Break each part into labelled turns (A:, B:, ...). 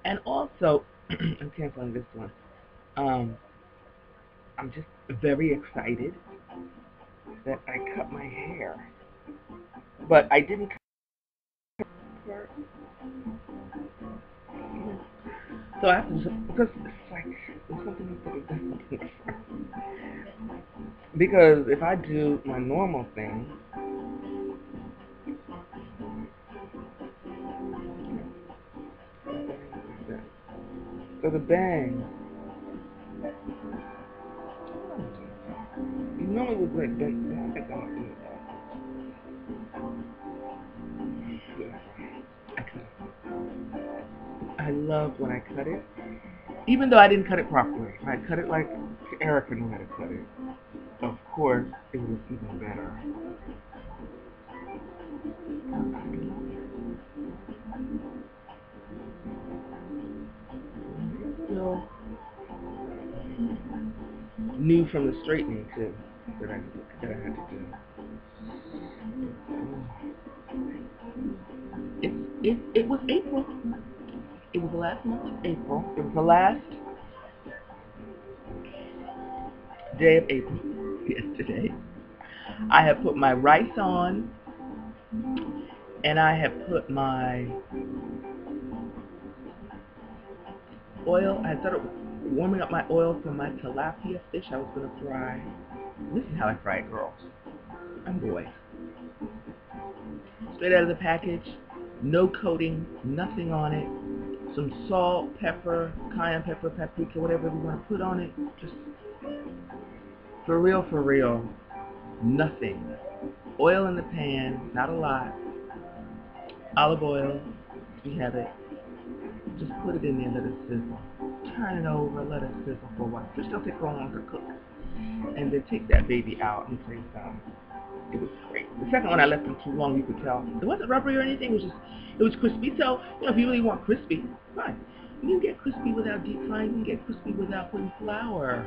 A: And also, I'm canceling this one. I'm just very excited that I cut my hair, but I didn't cut it. So I have to just, because it's like there's something else that is done. Because if I do my normal thing, so the bang, you normally would like bang. I think I'm gonna do that. I love when I cut it, even though I didn't cut it properly. I cut it like Erica knew how to cut it. Of course, it was even better. Still new from the straightening too that I had to do. It was April. It was the last month of April. It was the last day of April. Yesterday, I have put my rice on, and I have put my oil. I started warming up my oil for my tilapia fish I was going to fry. This is how I fry it, girls. I'm boy. Straight out of the package, no coating, nothing on it. Some salt, pepper, cayenne pepper, paprika, whatever we want to put on it. Just for real, nothing. Oil in the pan, not a lot. Olive oil, we have it. Just put it in there, let it sizzle. Turn it over, let it sizzle for a while. Fish don't take long to cook. And then take that baby out and place some. It was great. The second one I left them too long, you could tell. It wasn't rubbery or anything, it was crispy. So, if you really want crispy, fine. You can get crispy without deep frying, you can get crispy without putting flour.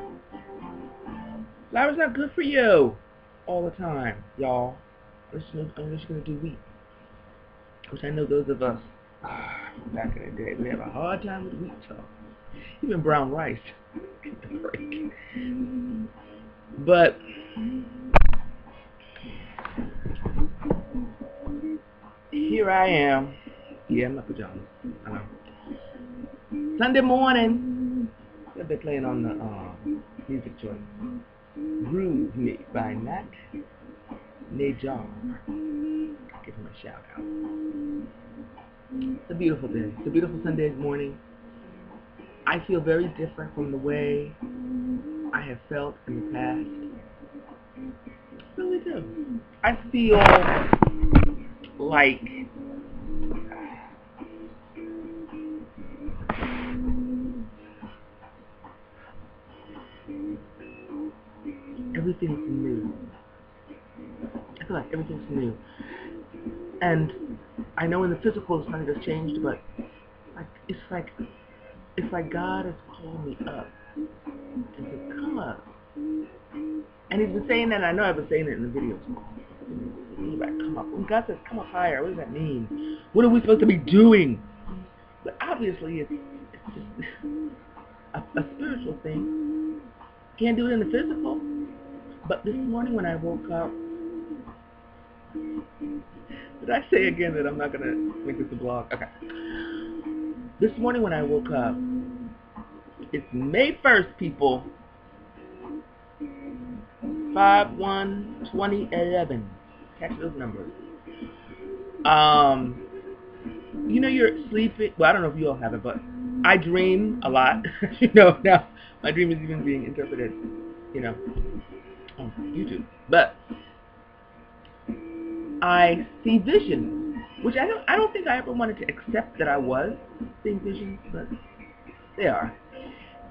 A: Flour's not good for you all the time, y'all. Unless you're gonna do wheat. Which I know those of us back in the day, we have a hard time with wheat talk. Even brown rice. Get the break. But here I am. Yeah, in my pajamas. I know. Sunday morning. What they playing on the music choice? Groove Me by Nat Najar. Give him a shout out. It's a beautiful day. It's a beautiful Sunday morning. I feel very different from the way I have felt in the past. I really do. I feel like everything's new. I feel like everything's new. And I know in the physical something has changed, but it's like God has called me up and said, come up. And he's been saying that, and I know I've been saying it in the videos. Like, come up. When God says come up higher, what does that mean? What are we supposed to be doing? But obviously it's just a spiritual thing. Can't do it in the physical. But this morning when I woke up, did I say again that I'm not going to make this a blog? Okay. This morning when I woke up, it's May 1st, people. 5/1/2011. Catch those numbers. You know you're sleeping. Well, I don't know if you all have it, but I dream a lot. Now my dream is even being interpreted, on YouTube. But I see visions, which I don't think I ever wanted to accept that I was seeing visions, but they are.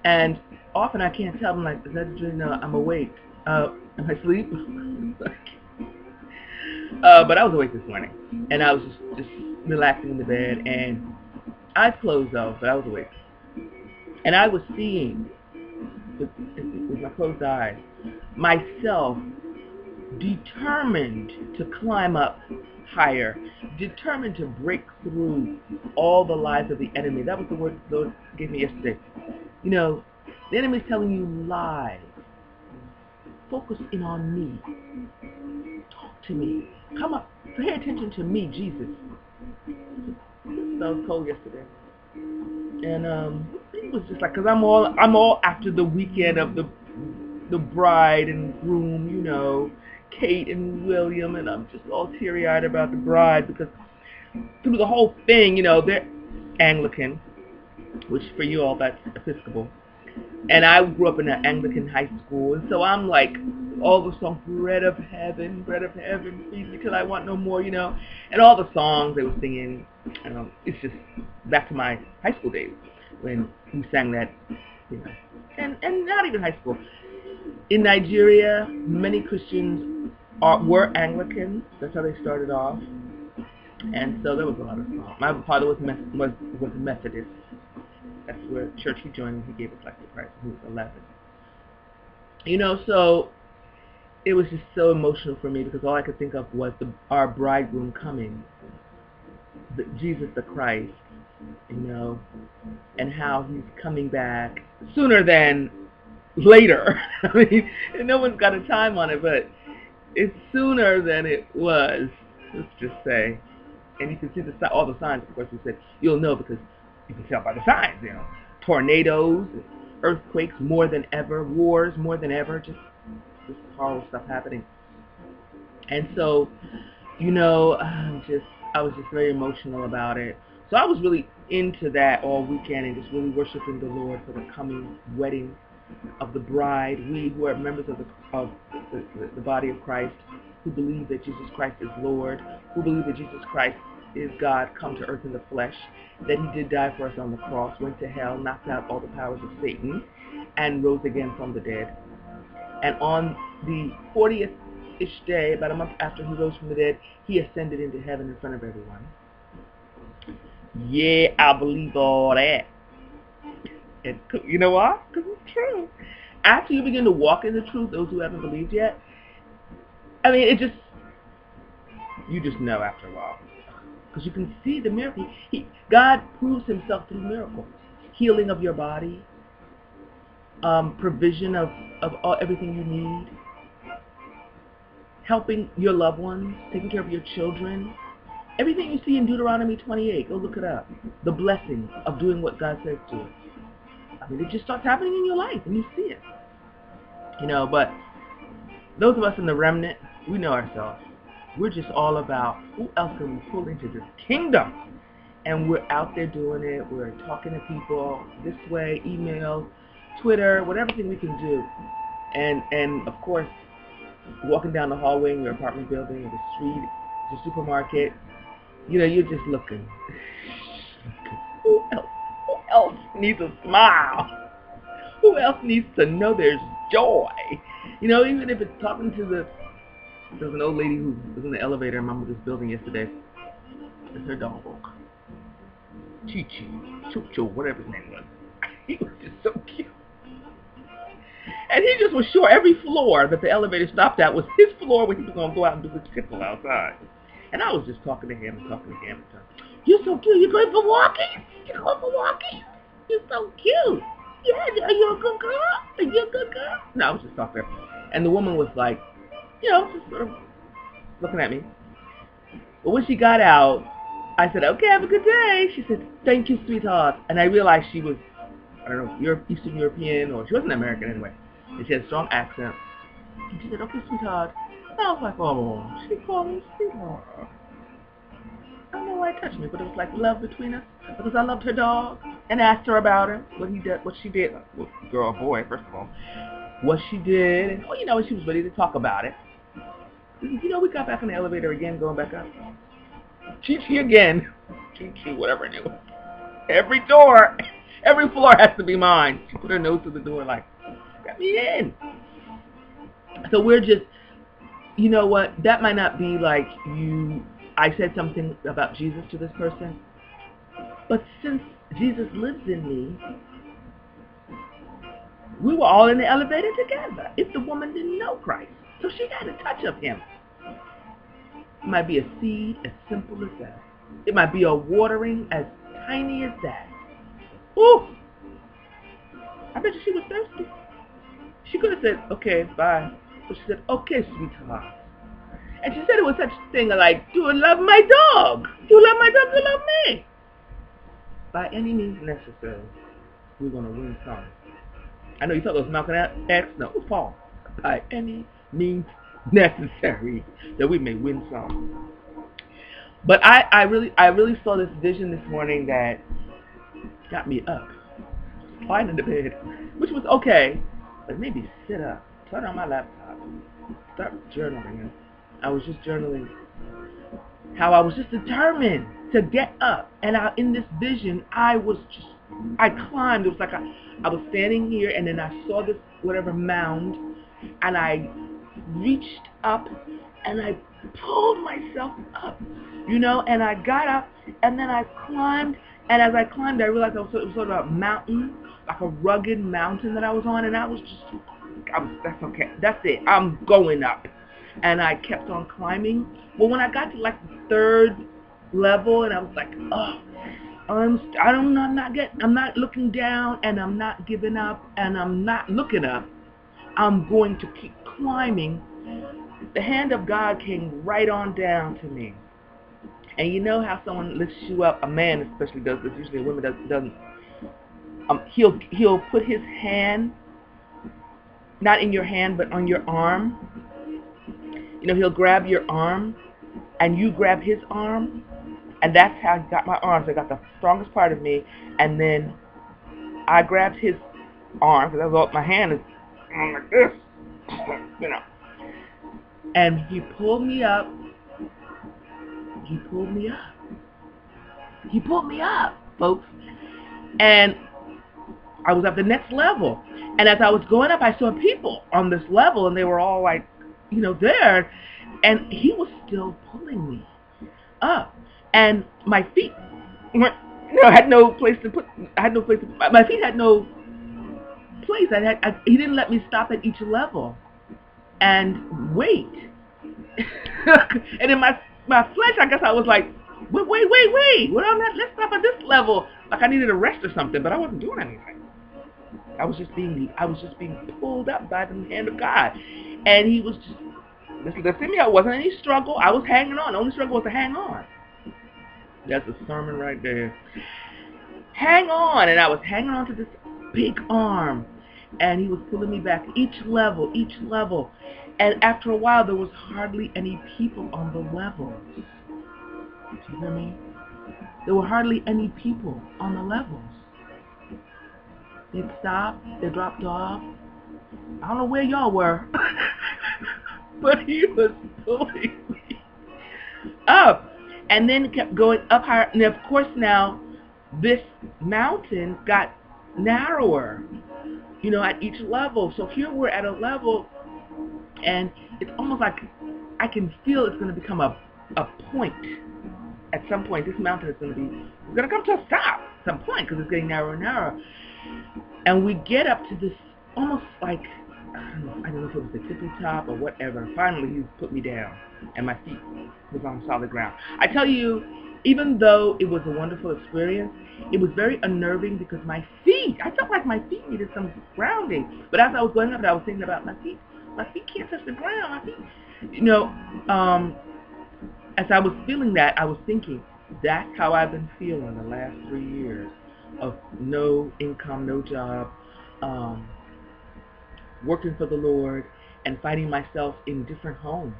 A: And often I can't tell. I'm like, is that a dream? No, I'm awake. Am I asleep? But I was awake this morning, and I was just relaxing in the bed, and eyes closed though, but I was awake. And I was seeing, with my closed eyes, myself determined to climb up higher, determined to break through all the lies of the enemy. That was the word the Lord gave me yesterday. You know, the enemy's telling you lies. Focus in on me. Talk to me. Come up. Pay attention to me, Jesus. That was cold yesterday. And it was just like, because I'm all after the weekend of the bride and groom, you know, Kate and William, and I'm just all teary-eyed about the bride because through the whole thing, you know, they're Anglican, which for you all that's Episcopal, and I grew up in an Anglican high school, and so I'm like, all the songs, bread of heaven, feed me till I want no more, you know, and all the songs they were singing, it's just back to my high school days when we sang that, you know, and not even high school. In Nigeria, many Christians were Anglicans. That's how they started off, and so there was a lot of songs. My father was Methodist. That's where church he joined. He gave his life to Christ when he was 11. You know, so it was just so emotional for me because all I could think of was our bridegroom coming, Jesus the Christ, you know, and how he's coming back sooner than later. I mean, no one's got a time on it, but it's sooner than it was, let's just say. And you can see all the signs, of course. We said you'll know because you can tell by the signs, you know, tornadoes, earthquakes more than ever, wars more than ever, just horrible stuff happening. And so, you know, I was just very emotional about it. So I was really into that all weekend and just really worshiping the Lord for the coming wedding of the bride. We who are members of the body of Christ, who believe that Jesus Christ is Lord, who believe that Jesus Christ is God come to earth in the flesh, that he did die for us on the cross, went to hell, knocked out all the powers of Satan, and rose again from the dead. And on the 40th-ish day, about a month after he rose from the dead, he ascended into heaven in front of everyone. Yeah, I believe all that. And you know why? Because it's true. After you begin to walk in the truth, those who haven't believed yet, I mean, you just know after a while. Because you can see the miracle. God proves himself through miracles. Healing of your body, provision of everything you need, helping your loved ones, taking care of your children. Everything you see in Deuteronomy 28, go look it up. The blessing of doing what God says to it. I mean, it just starts happening in your life, and you see it. You know, but those of us in the remnant, we know ourselves. We're just all about who else can we pull into this kingdom. And we're out there doing it. We're talking to people this way, email, Twitter, whatever thing we can do. And of course, walking down the hallway in your apartment building, or the street, the supermarket, you know, you're just looking. Who else needs a smile? Who else needs to know there's joy? You know, even if it's talking to there's an old lady who was in the elevator in my mother's building yesterday. It's her dog. Chi-Chi, Chucho, whatever his name was. He was just so cute. And he just was sure every floor that the elevator stopped at was his floor where he was going to go out and do his tickle outside. And I was just talking to him. You're so cute. You're going for walking? You're going for walking? You're so cute. Yeah, are you a good girl? Are you a good girl? No, I was just talking to her. And the woman was like, you know, just sort of looking at me. But when she got out, I said, okay, have a good day. She said, thank you, sweetheart. And I realized she was, I don't know, Eastern European, or she wasn't American anyway. And she had a strong accent. And she said, okay, sweetheart. And I was like, oh, she called me sweetheart. I don't know why it touched me, but it was like love between us. Because I loved her dog and asked her about him, what she did. Well, girl or boy, first of all. What she did. And, you know, she was ready to talk about it. You know, we got back in the elevator again, going back up. Chi-Chi again. Chi-Chi, whatever her name was. Every door, every floor has to be mine. She put her nose to the door like, let me in. So we're just, you know what, that might not be like I said something about Jesus to this person, but since Jesus lives in me, we were all in the elevator together. If the woman didn't know Christ, So she had a touch of him. It might be a seed as simple as that. It might be a watering as tiny as that. Ooh! I bet you she was thirsty. She could have said, okay, bye. But she said, okay, sweetheart. And she said it was such a thing like, you love my dog. You love my dog, you love me. By any means necessary, we're going to win some. I know you thought it was Malcolm X. No, it was Paul. By any means necessary, that we may win some. But I really saw this vision this morning that got me up, lying in the bed, which was okay, but maybe sit up, turn on my laptop, start journaling. I was just journaling how I was just determined to get up, and in this vision, I climbed. It was like I was standing here, and then I saw this whatever mound, and I reached up, and I pulled myself up, and I got up, and then I climbed, and as I climbed, I realized it was sort of a mountain, like a rugged mountain that I was on, and that's okay, that's it, I'm going up. And I kept on climbing. Well, when I got to like the third level, and I was like, oh, I'm not looking down, and I'm not giving up, and I'm not looking up. I'm going to keep climbing. The hand of God came right on down to me. And you know how someone lifts you up, a man especially does this, usually a woman doesn't. He'll put his hand, not in your hand, but on your arm. He'll grab your arm, and you grab his arm, and that's how he got my arm. So I got the strongest part of me, and then I grabbed his arm, because my hand is like this, and he pulled me up. He pulled me up. He pulled me up, folks, and I was at the next level. And as I was going up, I saw people on this level, and they were all like, there, and he was still pulling me up, and my feet had no place to put. My feet had no place. He didn't let me stop at each level and wait. And in my flesh, I guess I was like, wait. Let's stop at this level. Like I needed a rest or something, but I wasn't doing anything. I was just being pulled up by the hand of God. And he was just, listen to me, it wasn't any struggle. I was hanging on. The only struggle was to hang on. That's a sermon right there. Hang on. And I was hanging on to this big arm. And he was pulling me back each level. And after a while, there was hardly any people on the levels. Do you hear me? There were hardly any people on the levels. They'd stopped. They dropped off. I don't know where y'all were. But he was pulling me up, and then kept going up higher. And of course now, this mountain got narrower, at each level. So here we're at a level, and it's almost like I can feel it's going to become a point. At some point, this mountain is going to come to a stop at some point, because it's getting narrower and narrower. And we get up to this almost like, I don't know if it was the tippy top or whatever. Finally, he put me down, and my feet was on solid ground. I tell you, even though it was a wonderful experience, it was very unnerving because my feet, I felt like my feet needed some grounding. But as I was going up, I was thinking about my feet. My feet can't touch the ground. My feet, as I was feeling that, I was thinking, that's how I've been feeling the last 3 years of no income, no job, working for the Lord, and finding myself in different homes.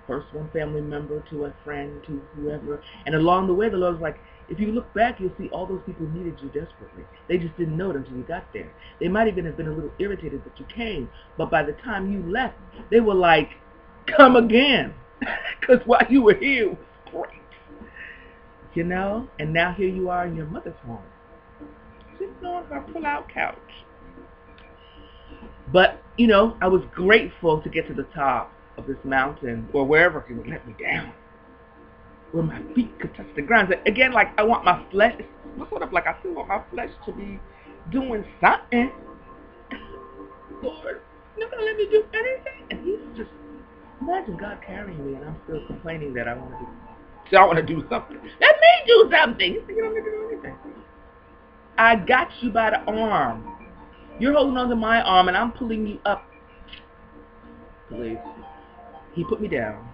A: First one family member to a friend to whoever. And along the way, the Lord was like, if you look back, you'll see all those people needed you desperately. They just didn't know it until you got there. They might even have been a little irritated that you came, but by the time you left, they were like, come again. Because while you were here, it was great. And now here you are in your mother's home, sitting on her pull-out couch. But, I was grateful to get to the top of this mountain, or wherever he would let me down, where my feet could touch the ground. Again, like I want my flesh, it's sort of like I still want my flesh to be doing something. Lord, You're not gonna let me do anything? And he's just, imagine God carrying me and I'm still complaining that I want to do something. Let me do something. You think you don't get to do anything. I got you by the arm. You're holding on to my arm and I'm pulling you up. Please. He put me down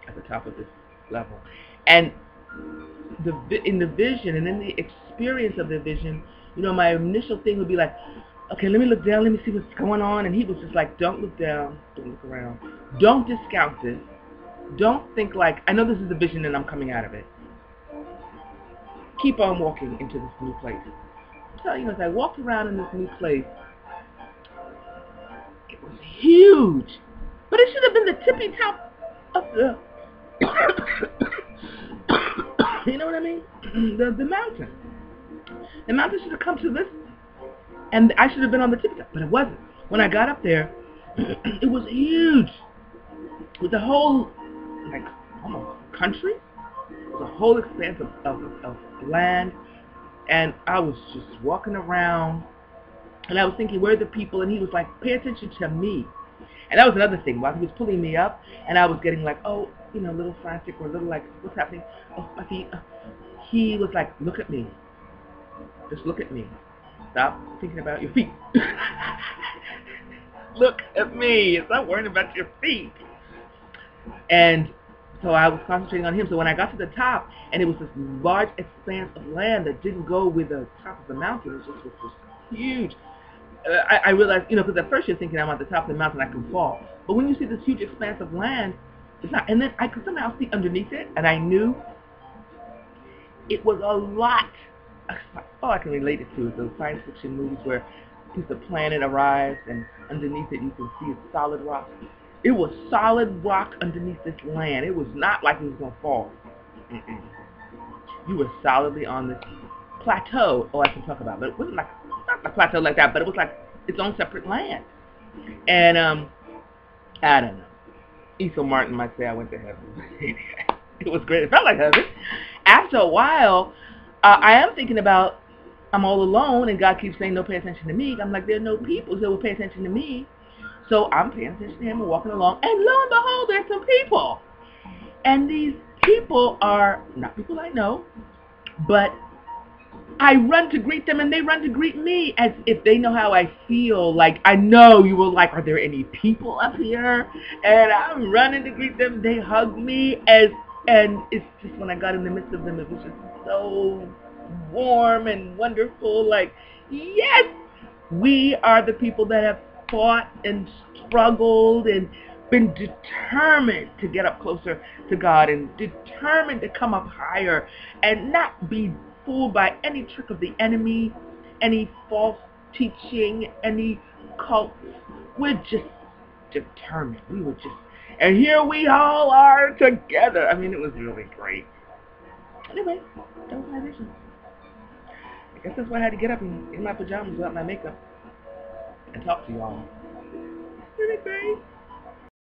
A: at the top of this level. And in the vision and in the experience of the vision, you know, my initial thing would be like, okay, let me look down, let me see what's going on. And he was just like, don't look down, don't look around. Don't discount this. Don't think like, I know this is the vision and I'm coming out of it. Keep on walking into this new place. I'm telling you, as I walked around in this new place, it was huge. But it should have been the tippy top of the, you know what I mean? The mountain. The mountain should have come to this, and I should have been on the tippy top, but it wasn't. When I got up there, it was huge. With the whole, like, almost country. It was a whole expanse of land, and I was just walking around, and I was thinking, where are the people? And he was like, pay attention to me. And that was another thing. While he was pulling me up, and I was getting like, oh, you know, a little frantic or a little like, what's happening? Oh, my feet. He was like, look at me. Just look at me. Stop thinking about your feet. Look at me. Stop worrying about your feet. And so I was concentrating on him. So when I got to the top, and it was this large expanse of land that didn't go with the top of the mountain, it was just huge. I realized, you know, because at first you're thinking I'm at the top of the mountain, I can fall. But when you see this huge expanse of land, it's not. And then I could somehow see underneath it, and I knew it was a lot. All I can relate it to is those science fiction movies where the planet arrives, and underneath it you can see it's solid rock. It was solid rock underneath this land. It was not like it was going to fall. You were solidly on this plateau. Oh, I can talk about it. But it wasn't like, not a plateau like that, but it was like its own separate land. And, I don't know. Ethel Martin might say I went to heaven. It was great. It felt like heaven. After a while, I am thinking about, I'm all alone, and God keeps saying, no, pay attention to me. I'm like, there are no people, so will pay attention to me. So I'm paying attention to him and walking along, and lo and behold, there's some people. And these people are not people I know, but I run to greet them and they run to greet me as if they know how I feel. Like, I know you will like, are there any people up here? And I'm running to greet them. They hug me and it's just when I got in the midst of them, it was just so warm and wonderful. Like, yes, we are the people that have fought and struggled and been determined to get up closer to God and determined to come up higher and not be fooled by any trick of the enemy, any false teaching, any cults. We're just determined. We were just, and here we all are together. I mean, it was really great. Anyway, that was my vision. I guess that's why I had to get up in my pajamas without my makeup and talk to y'all. Really great.